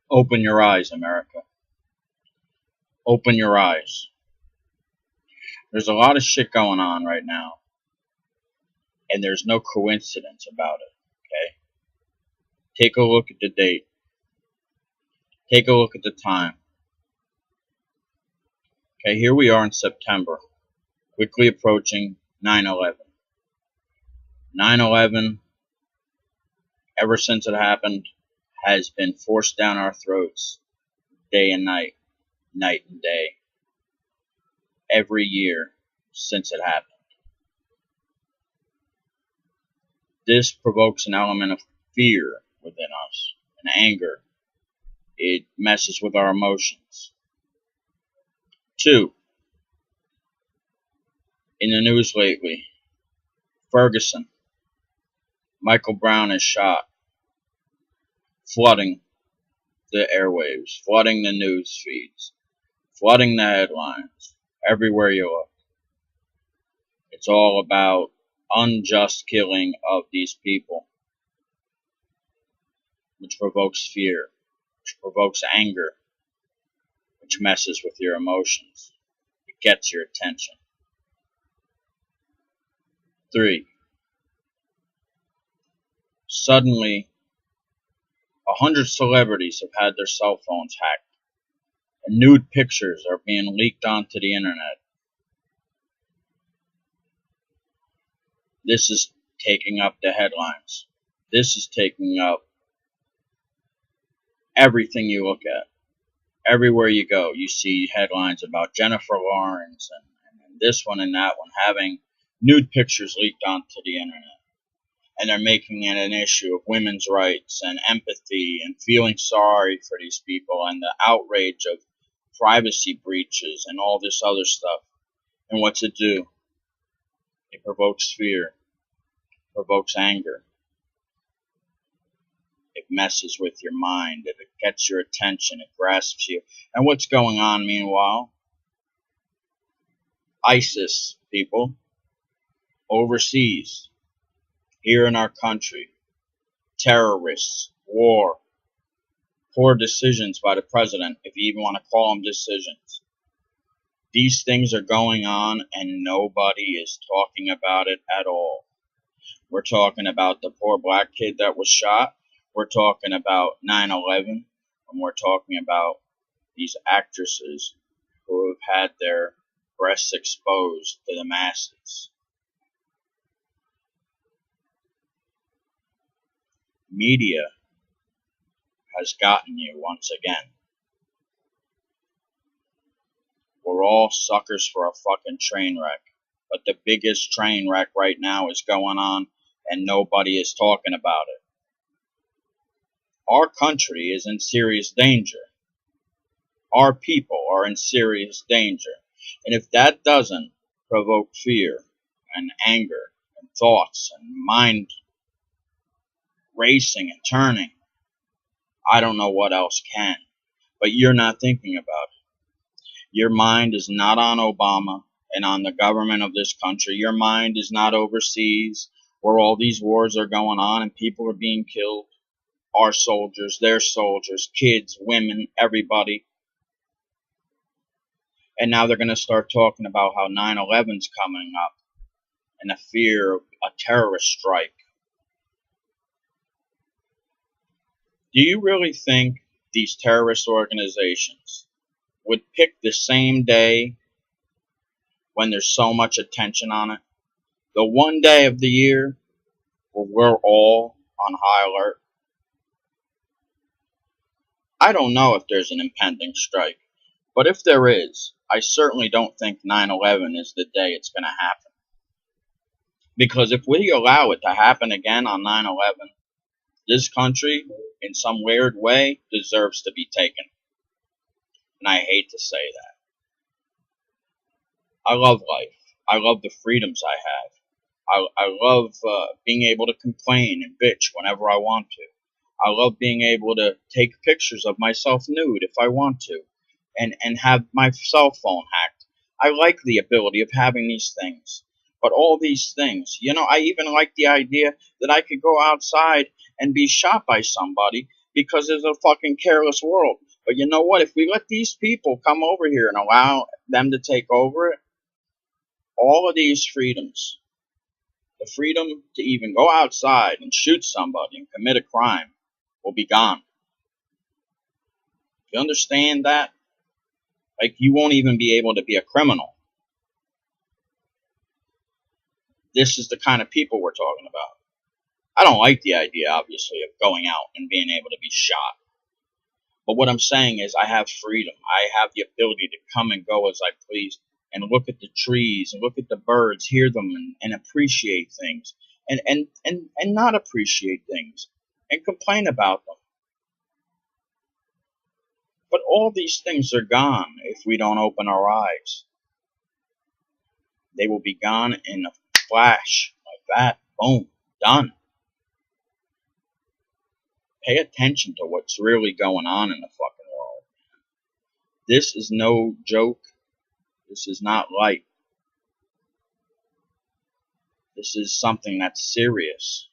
Open your eyes, America. Open your eyes. There's a lot of shit going on right now, and there's no coincidence about it, okay? Take a look at the date. Take a look at the time. Okay, here we are in September, quickly approaching 9/11. 9/11, ever since it happened, has been forced down our throats day and night, night and day, every year since it happened. This provokes an element of fear within us, and anger. It messes with our emotions. Two, in the news lately, Ferguson, Michael Brown is shot, flooding the airwaves, flooding the news feeds, flooding the headlines, everywhere you look. It's all about unjust killing of these people, which provokes fear, which provokes anger, which messes with your emotions. It gets your attention. Three, suddenly 100 celebrities have had their cell phones hacked, and nude pictures are being leaked onto the internet. This is taking up the headlines. This is taking up everything you look at. Everywhere you go, you see headlines about Jennifer Lawrence and this one and that one having nude pictures leaked onto the internet. And they're making it an issue of women's rights and empathy and feeling sorry for these people and the outrage of privacy breaches and all this other stuff. And what's it do? It provokes fear, provokes anger. It messes with your mind. It gets your attention. It grasps you. And what's going on meanwhile? ISIS people overseas, here in our country, terrorists, war, poor decisions by the president, if you even want to call them decisions. These things are going on and nobody is talking about it at all. We're talking about the poor black kid that was shot. We're talking about 9/11. And we're talking about these actresses who have had their breasts exposed to the masses. Media has gotten you once again. We're all suckers for a fucking train wreck. But the biggest train wreck right now is going on and nobody is talking about it. Our country is in serious danger. Our people are in serious danger. And if that doesn't provoke fear and anger and thoughts and mind racing and turning, I don't know what else can. But you're not thinking about it. Your mind is not on Obama and on the government of this country. Your mind is not overseas where all these wars are going on and people are being killed. Our soldiers, their soldiers, kids, women, everybody. And now they're going to start talking about how 9/11's coming up and the fear of a terrorist strike. Do you really think these terrorist organizations would pick the same day when there's so much attention on it? The one day of the year where we're all on high alert? I don't know if there's an impending strike, but if there is, I certainly don't think 9/11 is the day it's going to happen. Because if we allow it to happen again on 9/11, this country, in some weird way, deserves to be taken. And I hate to say that. I love life. I love the freedoms I have. I love being able to complain and bitch whenever I want to. I love being able to take pictures of myself nude if I want to and have my cell phone hacked. I like the ability of having these things. But all these things, I even like the idea that I could go outside and be shot by somebody because it's a fucking careless world. But you know what? If we let these people come over here and allow them to take over it, all of these freedoms, the freedom to even go outside and shoot somebody and commit a crime, will be gone. You understand that? Like, you won't even be able to be a criminal. This is the kind of people we're talking about. I don't like the idea, obviously, of going out and being able to be shot. But what I'm saying is I have freedom. I have the ability to come and go as I please and look at the trees and look at the birds, hear them and appreciate things and not appreciate things and complain about them. But all these things are gone if we don't open our eyes. They will be gone in a flash, like that. Boom, done. Pay attention to what's really going on in the fucking world. This is no joke. This is not light. This is something that's serious.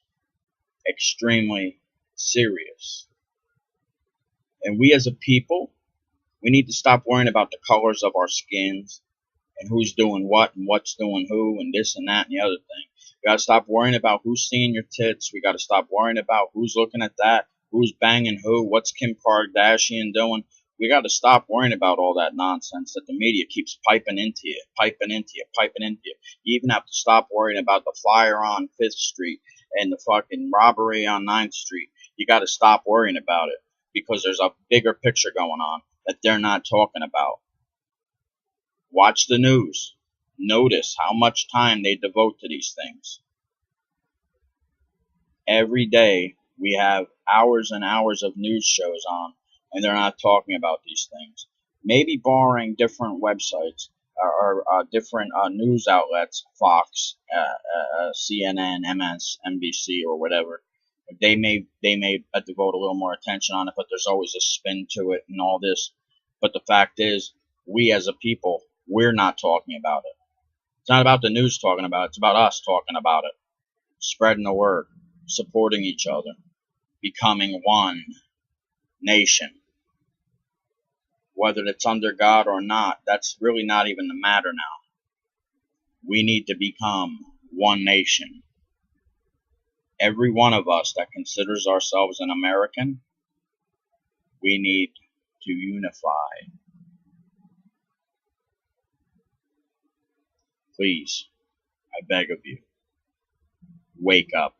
Extremely serious. And we as a people, we need to stop worrying about the colors of our skins and who's doing what and what's doing who and this and that and the other thing. We gotta stop worrying about who's seeing your tits. We gotta stop worrying about who's looking at that, who's banging who, what's Kim Kardashian doing. We gotta stop worrying about all that nonsense that the media keeps piping into you, piping into you, piping into you. You even have to stop worrying about the fire on 5th Street and the fucking robbery on 9th Street. You gotta stop worrying about it because there's a bigger picture going on that they're not talking about. Watch the news. Notice how much time they devote to these things. Every day we have hours and hours of news shows on, and they're not talking about these things. Maybe barring different websites or different news outlets, Fox, CNN, MSNBC, or whatever. They may devote a little more attention on it, but there's always a spin to it and all this. But the fact is, we as a people, we're not talking about it. It's not about the news talking about it. It's about us talking about it. Spreading the word. Supporting each other. Becoming one nation. Whether it's under God or not, that's really not even the matter now. We need to become one nation. Every one of us that considers ourselves an American, we need to unify. Please, I beg of you, wake up.